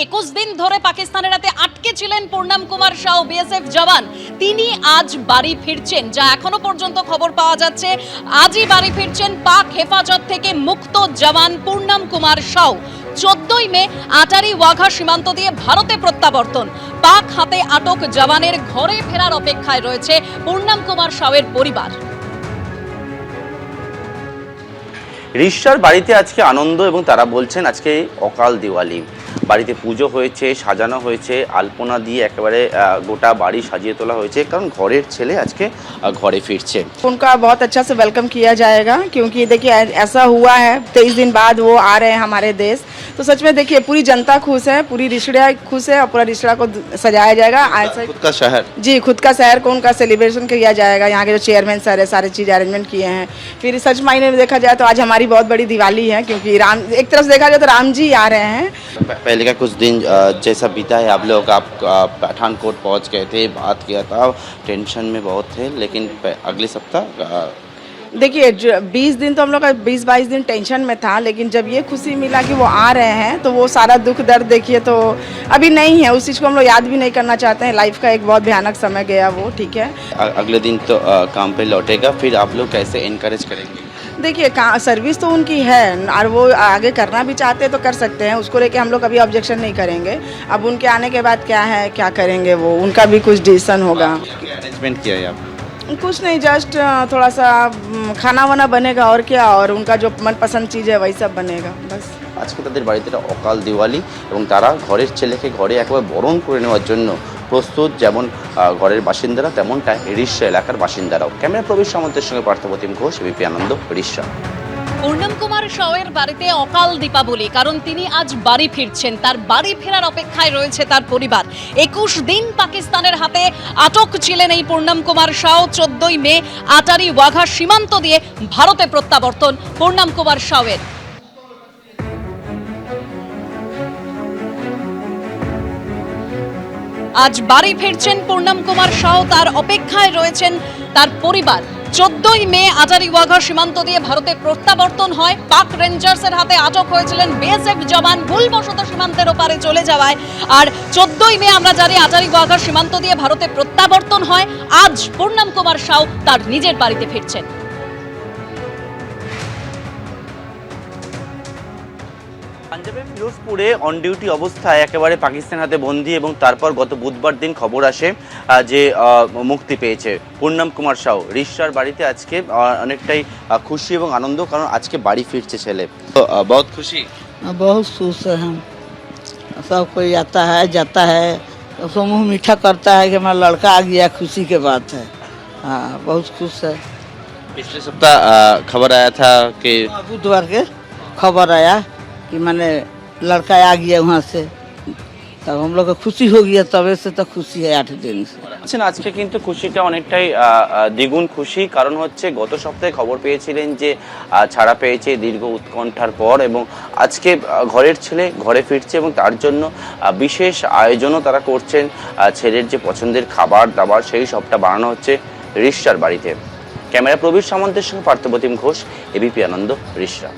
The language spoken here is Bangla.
21 দিন ধরে পাকিস্তানের হাতে আটকে ছিলেন পূর্ণাম কুমার সাউ বিএসএফ জওয়ান, তিনি আজ বাড়ি ফিরছেন। যা এখনো পর্যন্ত খবর পাওয়া যাচ্ছে, আজই বাড়ি ফিরছেন পাক হেফাজত থেকে মুক্ত জওয়ান পূর্ণাম কুমার সাউ। 14ই মে আটারি ওয়াঘা সীমান্ত দিয়ে ভারতে প্রত্যাবর্তন। পাক হাতে আটক জওয়ানের ঘরে ফেরার অপেক্ষায় রয়েছে পূর্ণাম কুমার সাউয়ের পরিবার। রিশার বাড়িতে আজকে আনন্দ এবং তারা বলছেন আজকে অকাল দিওয়ালি। বাড়িতে পুজো হয়েছে, সাজানো হয়েছে, আলপনা দিয়ে একেবারে গোটা বাড়ি সাজিয়ে তোলা হয়েছে, কারণ ঘরের ছেলে আজকে ঘরে ফিরছে। उनका बहुत अच्छा से वेलकम किया जाएगा, क्योंकि देखिए ऐसा हुआ है 23 दिन बाद वो आ रहे हैं हमारे देश। तो सच में देखिए पूरी जनता खुश है, पूरी रिश्तेदार खुश है और पूरा रिश्तेदार को सजाया जाएगा। खुद का शहर, जी खुद का शहर को उनका सेलिब्रेशन किया जाएगा। यहाँ के जो चेयरमैन सर है सारी चीज़ अरेंजमेंट किए हैं। फिर सच मायने में देखा जाए तो आज हमारी बहुत बड़ी दिवाली है, क्योंकि राम एक तरफ से देखा जाए तो राम जी आ रहे हैं। पहले का कुछ दिन जैसा बीता है, आप लोग आप पठानकोट पहुंच गए थे, बात किया था, टेंशन में बहुत थे, लेकिन अगले सप्ताह देखिए 20 दिन तो हम लोग का 20-22 दिन टेंशन में था, लेकिन जब ये खुशी मिला कि वो आ रहे हैं तो वो सारा दुख दर्द देखिए तो अभी नहीं है। उस चीज़ को हम लोग याद भी नहीं करना चाहते हैं। लाइफ का एक बहुत भयानक समय गया वो, ठीक है। अगले दिन तो काम पे लौटेगा, फिर आप लोग कैसे इनकरेज करेंगे? देखिए सर्विस तो उनकी है और वो आगे करना भी चाहते हैं तो कर सकते हैं, उसको लेके हम लोग कभी ऑब्जेक्शन नहीं करेंगे। अब उनके आने के बाद क्या है, क्या करेंगे, वो उनका भी कुछ डिसीजन होगा। अरेंजमेंट किया है आपने? कुछ नहीं, जस्ट थोड़ा सा खाना वाना बनेगा और क्या, और उनका जो मनपसंद चीज़ है वही सब बनेगा बस। আজকে তাদের বাড়িতে অকাল দিওয়ালি এবং তারা ঘরের ছেলেকে ঘরে একেবারে বরণ করে নেওয়ার জন্য প্রস্তুত, যেমন ঘরের বাসিন্দারা তেমনটা রিশা এলাকার বাসিন্দারাও। ক্যামেরা প্রবীর সামন্তের সঙ্গে পার্থপ্রতিম ঘোষ, এবিপি আনন্দ, রিশা। পূর্ণাম কুমার সাউয়ের বাড়িতে অকাল দীপাবলি, কারণ তিনি আজ বাড়ি ফিরছেন। তার বাড়ি ফেরার অপেক্ষায় রয়েছে তার পরিবার। 21 দিন পাকিস্তানের হাতে আটক ছিলেন এই পূর্ণাম কুমার সাউ। 14ই মে আটারি ওয়াঘা সীমান্ত দিয়ে ভারতে প্রত্যাবর্তন পূর্ণাম কুমার সাউয়ের। আজ বাড়ি ফিরছেন পূর্ণাম কুমার সাউ, তার অপেক্ষায় রয়েছেন তার পরিবার। 14ই মে আটারি ওয়াঘা সীমান্ত দিয়ে ভারতে প্রত্যাবর্তন হয়। পাক রেঞ্জার্সের হাতে আটক হয়েছিলেন বিএসএফ জওয়ান, ভুলবশত সীমান্তের ওপারে চলে যাওয়ায়। আর 14ই মে আমরা জানি আটারি ওয়াঘা সীমান্ত দিয়ে ভারতে প্রত্যাবর্তন হয়। আজ পূর্ণাম কুমার সাউ তার নিজের বাড়িতে ফিরছেন। পাঞ্জাবের ফিরোজপুরে অন ডিউটি অবস্থায় একেবারে পাকিস্তান হাতে বন্দী, এবং তারপর গত বুধবার দিন খবর আসে যে মুক্তি পেয়েছে পূর্ণাম কুমার সাউ। রিশার বাড়িতে আজকে অনেকটাই খুশি এবং আনন্দ, কারণ আজকে বাড়ি ফিরছে ছেলে। বহুত খুশি, बहुत खुश है हम। सब कोई आता है जाता है, उसको मुँह मीठा करता है कि हमारा लड़का आ गया, खुशी के बात है। हाँ बहुत खुश है। पिछले सप्ताह खबर आया था कि बुधवार के खबर आया कि मैंने लड़का आ गया वहाँ से, तब हम लोग को खुशी हो गया, तबे से तो खुशी है 8 दिन से। আজকে কিন্তু খুশিটা অনেকটাই দ্বিগুণ খুশি, কারণ হচ্ছে গত সপ্তাহে খবর পেয়েছিলেন যে ছাড়া পেয়েছে দীর্ঘ উৎকণ্ঠার পর, এবং আজকে ঘরের ছেলে ঘরে ফিরছে এবং তার জন্য বিশেষ আয়োজনও তারা করছেন। ছেলের যে পছন্দের খাবার দাবার সেই সবটা বানানো হচ্ছে রিশার বাড়িতে। ক্যামেরা প্রবীর সামন্তের সঙ্গে পার্থপ্রতিম ঘোষ, এবিপি আনন্দ, রিশা।